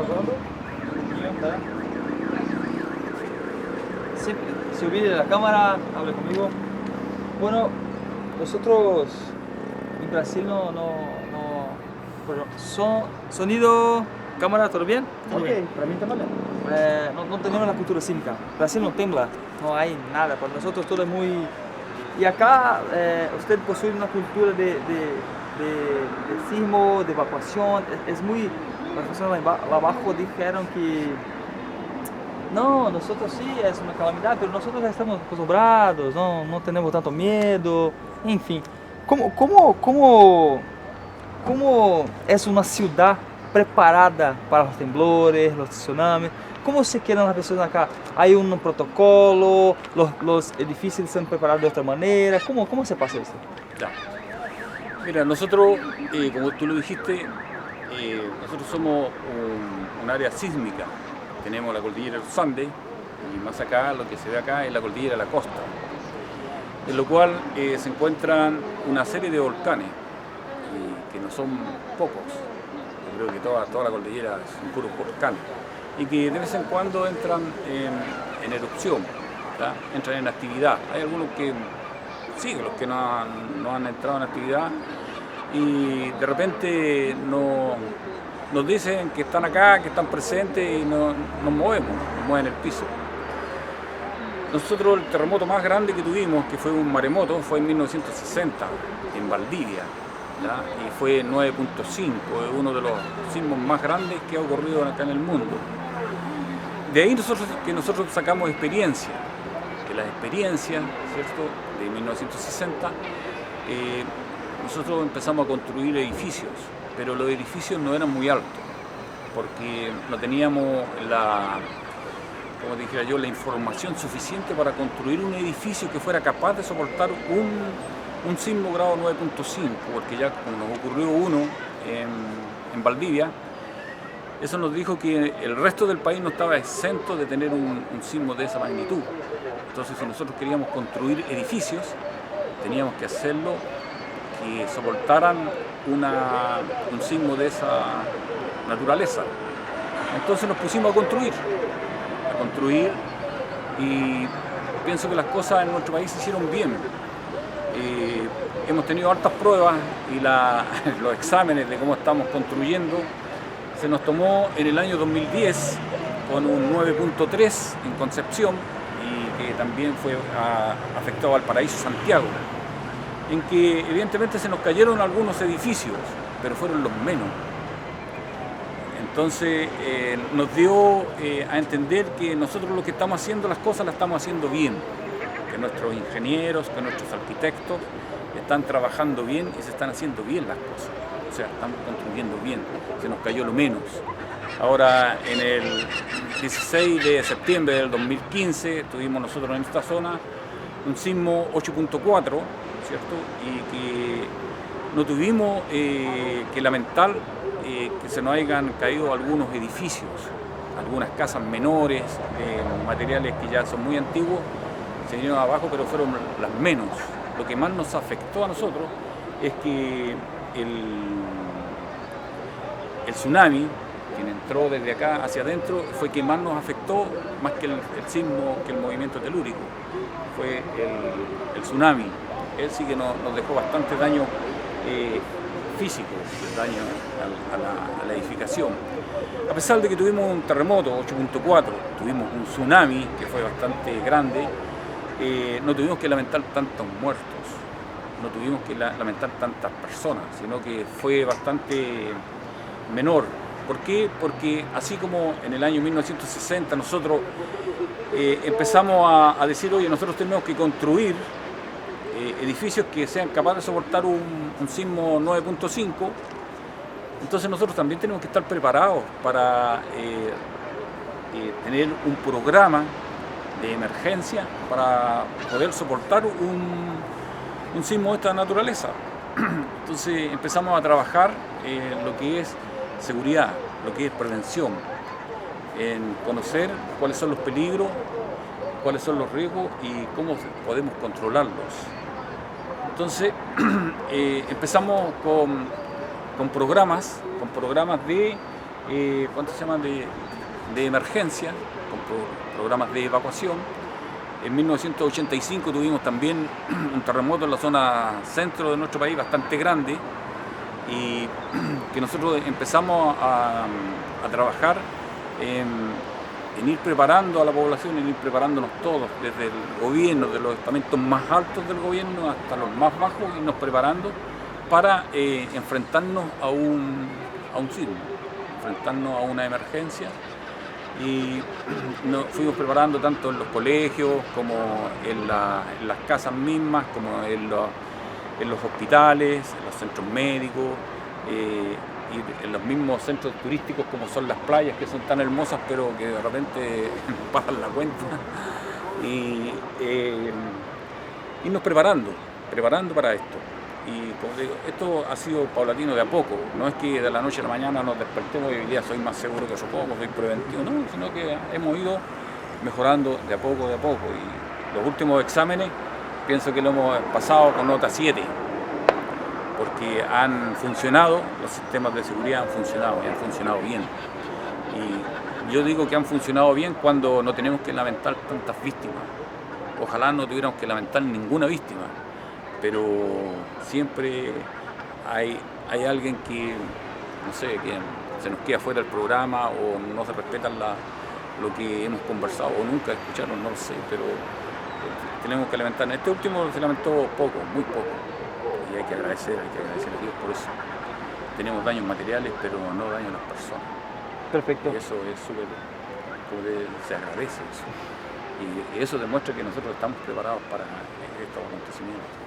grabando. Siempre, se olvide la cámara, hable conmigo. Bueno, nosotros en Brasil sonido, cámara, ¿todo bien? Ok, para mí está mal. No tenemos la cultura sísmica. Brasil no tembla, no hay nada. Para nosotros todo es muy... Y acá usted posee una cultura de sismo, de evacuación. Es muy... Las personas lá abajo dijeron que no, nosotros sí es una calamidad, pero nosotros ya estamos acostumbrados, no tenemos tanto miedo, enfim. Como es una ciudad preparada para los temblores, los tsunamis? ¿Cómo se quedan las personas acá? ¿Hay un protocolo? ¿Los edificios están preparados de otra manera? ¿Cómo se pasa esto? Ya. Mira, nosotros, como tú lo dijiste, nosotros somos un área sísmica. Tenemos la cordillera de los Andes y más acá, lo que se ve acá es la cordillera de la costa, en lo cual se encuentran una serie de volcanes, que no son pocos. Yo creo que toda la cordillera son puros volcanes y que de vez en cuando entran en erupción, ¿tá? Entran en actividad. Hay algunos que siguen, los que no han entrado en actividad, y de repente nos dicen que están acá, que están presentes, y nos mueven el piso. Nosotros el terremoto más grande que tuvimos, que fue un maremoto, fue en 1960, en Valdivia, ¿ya? Y fue 9.5, es uno de los sismos más grandes que ha ocurrido acá en el mundo. De ahí nosotros sacamos experiencia, que las experiencias, ¿cierto?, de 1960, nosotros empezamos a construir edificios, pero los edificios no eran muy altos, porque no teníamos como dijera yo, la información suficiente para construir un edificio que fuera capaz de soportar un sismo grado 9.5, porque ya como nos ocurrió uno en Valdivia, eso nos dijo que el resto del país no estaba exento de tener un sismo de esa magnitud. Entonces, si nosotros queríamos construir edificios, teníamos que hacerlo que soportaran un sismo de esa naturaleza. Entonces nos pusimos a construir, y pienso que las cosas en nuestro país se hicieron bien. Hemos tenido hartas pruebas y los exámenes de cómo estamos construyendo. Se nos tomó en el año 2010 con un 9.3 en Concepción, y que también fue afectado al Valparaíso, Santiago, en que evidentemente se nos cayeron algunos edificios, pero fueron los menos. Entonces nos dio a entender que nosotros lo que estamos haciendo, las cosas las estamos haciendo bien, que nuestros ingenieros, que nuestros arquitectos están trabajando bien y se están haciendo bien las cosas. O sea, estamos construyendo bien, se nos cayó lo menos. Ahora, en el 16 de septiembre del 2015, tuvimos nosotros en esta zona un sismo 8.4, ¿cierto? Y que no tuvimos que lamentar que se nos hayan caído algunos edificios, algunas casas menores, materiales que ya son muy antiguos, se vinieron abajo, pero fueron las menos. Lo que más nos afectó a nosotros es que el tsunami, quien entró desde acá hacia adentro, fue que más nos afectó, más que el sismo, que el movimiento telúrico. Fue el tsunami. Él sí que nos dejó bastante daño físico, daño a la edificación. A pesar de que tuvimos un terremoto 8.4, tuvimos un tsunami que fue bastante grande, no tuvimos que lamentar tantos muertos, no tuvimos que lamentar tantas personas, sino que fue bastante menor. ¿Por qué? Porque así como en el año 1960 nosotros empezamos a decir, oye, nosotros tenemos que construir edificios que sean capaces de soportar un sismo 9.5, entonces nosotros también tenemos que estar preparados para tener un programa de emergencia para poder soportar un sismo de esta naturaleza. Entonces empezamos a trabajar en lo que es seguridad, lo que es prevención, en conocer cuáles son los peligros, cuáles son los riesgos y cómo podemos controlarlos. Entonces empezamos con programas de ¿cuánto se llaman? De emergencia, con programas de evacuación. En 1985 tuvimos también un terremoto en la zona centro de nuestro país bastante grande y que nosotros empezamos a trabajar en ir preparando a la población, en ir preparándonos todos, desde el gobierno, de los estamentos más altos del gobierno hasta los más bajos, irnos preparando para enfrentarnos a un sismo, enfrentarnos a una emergencia. Y nos fuimos preparando tanto en los colegios como en las casas mismas, como en los hospitales, en los centros médicos y en los mismos centros turísticos como son las playas, que son tan hermosas pero que de repente pasan la cuenta. Y irnos preparando para esto. Y como digo, esto ha sido paulatino de a poco, no es que de la noche a la mañana nos despertemos y hoy día soy más seguro que yo poco, soy preventivo, no, sino que hemos ido mejorando de a poco. Y los últimos exámenes pienso que lo hemos pasado con nota 7, porque han funcionado, los sistemas de seguridad han funcionado y han funcionado bien. Y yo digo que han funcionado bien cuando no tenemos que lamentar tantas víctimas. Ojalá no tuviéramos que lamentar ninguna víctima, pero siempre hay alguien que, no sé, que se nos queda fuera del programa o no se respeta lo que hemos conversado o nunca escucharon, no lo sé, pero tenemos que lamentar. Este último se lamentó poco, muy poco, y hay que agradecer a Dios por eso. Tenemos daños materiales, pero no daños a las personas. Perfecto. Y eso es súper, se agradece eso. Y eso demuestra que nosotros estamos preparados para estos acontecimientos.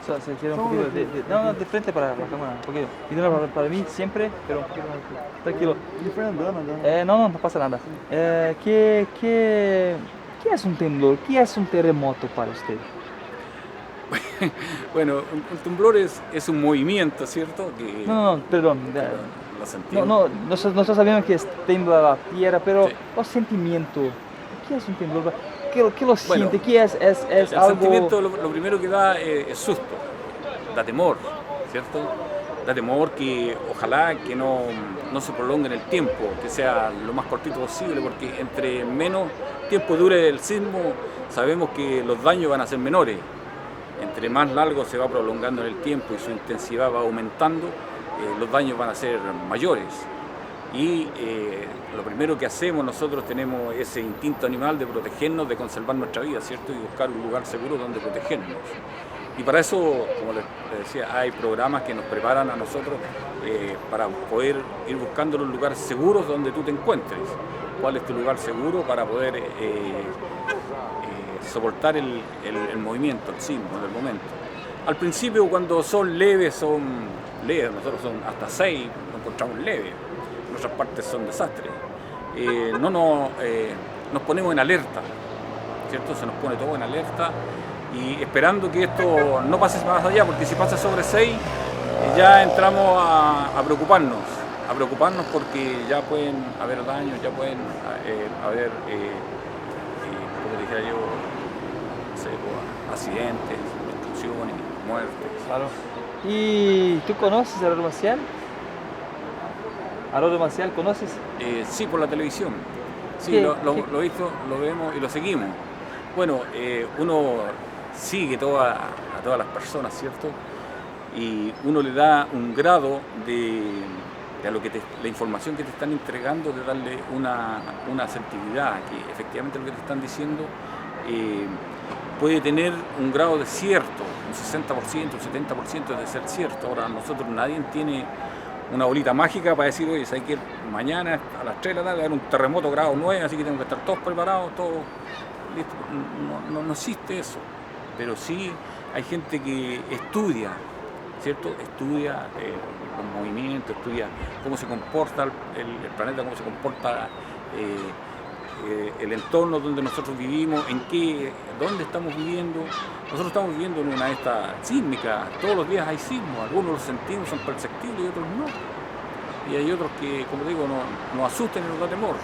O sea, se quiere un poquito de frente para la cámara, un poquito. Y de nuevo para mí siempre, pero un poquito más tranquilo. No pasa nada. ¿Qué es un temblor? ¿Qué es un terremoto para usted? Bueno, un temblor es un movimiento, ¿cierto? Que, perdón. Lo sentimos. Nosotros sabemos que tiembla la tierra, pero Sí. el sentimiento, ¿qué es un temblor? ¿Qué lo siente? Bueno, ¿Qué es el algo? sentimiento lo primero que da es susto, da temor, ¿cierto? Da temor que ojalá que no se prolongue en el tiempo, que sea lo más cortito posible, porque entre menos tiempo dure el sismo, sabemos que los daños van a ser menores. Entre más largo se va prolongando en el tiempo y su intensidad va aumentando, los daños van a ser mayores. Y lo primero que hacemos, nosotros tenemos ese instinto animal de protegernos, de conservar nuestra vida, ¿cierto? Y buscar un lugar seguro donde protegernos. Y para eso, como les decía, hay programas que nos preparan a nosotros para poder ir buscando los lugares seguros donde tú te encuentres. ¿Cuál es tu lugar seguro para poder soportar el movimiento, el sismo del momento? Al principio, cuando son leves, nosotros son hasta 6, nos encontramos leves. En otras partes son desastres. Nos ponemos en alerta, ¿cierto? Se nos pone todo en alerta y esperando que esto no pase más allá, porque si pasa sobre 6 ya entramos a preocuparnos porque ya pueden haber daños, ya pueden haber, como dijera yo, no sé, accidentes, destrucciones, muertes. Claro. ¿Y tú conoces a Aurelio Maciel? ¿Aurelio Maciel conoces? Sí, por la televisión. Sí, ¿Qué? lo he visto, lo vemos y lo seguimos. Bueno, uno sigue a todas las personas, ¿cierto? Y uno le da un grado de lo que la información que te están entregando, de darle una asertividad, que efectivamente lo que te están diciendo puede tener un grado de cierto, un 60%, un 70% de ser cierto. Ahora nosotros, nadie tiene una bolita mágica para decir, oye, hay que ir mañana a las 3 de la tarde, va a haber un terremoto grado 9, así que tenemos que estar todos preparados, todos listos. No existe eso, pero sí hay gente que estudia, ¿cierto? Estudia los movimientos, estudia cómo se comporta el planeta, cómo se comporta el entorno donde nosotros vivimos, dónde estamos viviendo. Nosotros estamos viviendo en una esta sísmica, todos los días hay sismos, algunos los sentimos, son perceptibles y otros no. Y hay otros que, como digo, nos asustan y nos da temor.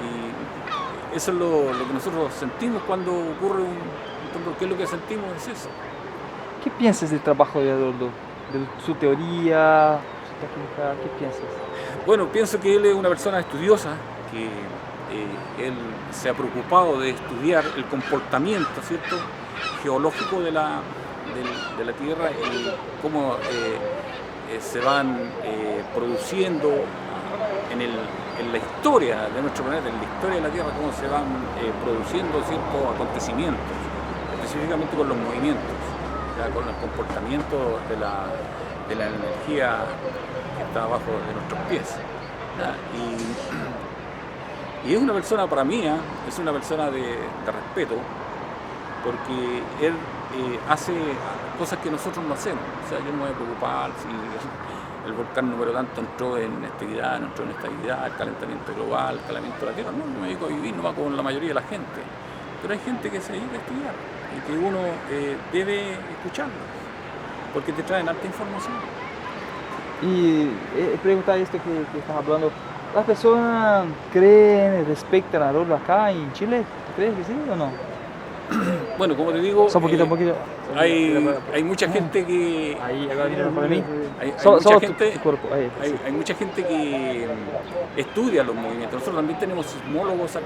Y eso es lo que nosotros sentimos cuando ocurre un temblor. ¿Qué es lo que sentimos? Es eso. ¿Qué piensas del trabajo de Adolfo? ¿De su teoría, su técnica? ¿Qué piensas? Bueno, pienso que él es una persona estudiosa, que él se ha preocupado de estudiar el comportamiento, ¿cierto?, geológico de la Tierra y cómo se van produciendo en la historia de nuestro planeta, en la historia de la Tierra, cómo se van produciendo ciertos acontecimientos, específicamente con los movimientos, ya, con el comportamiento de la energía que está abajo de nuestros pies. ¿Ya? Y es una persona, para mí, es una persona de respeto, porque él hace cosas que nosotros no hacemos. O sea, yo no me voy a preocupar si el volcán número tanto entró en actividad, no entró en estabilidad, el calentamiento global, el calentamiento de la Tierra. No, yo me dedico a vivir nomás con la mayoría de la gente. Pero hay gente que se dedica a estudiar y que uno debe escucharlos, porque te traen alta información. Y preguntar esto que estás hablando, ¿las personas creen, respetan a Rollo acá en Chile? ¿Crees que sí o no? Bueno, como te digo, Só un poquito. hay mucha gente que... Ahí, ahora viene para mí. Hay Solo mucha gente, tu cuerpo. Ahí, sí. hay mucha gente que estudia los movimientos. Nosotros también tenemos sismólogos acá.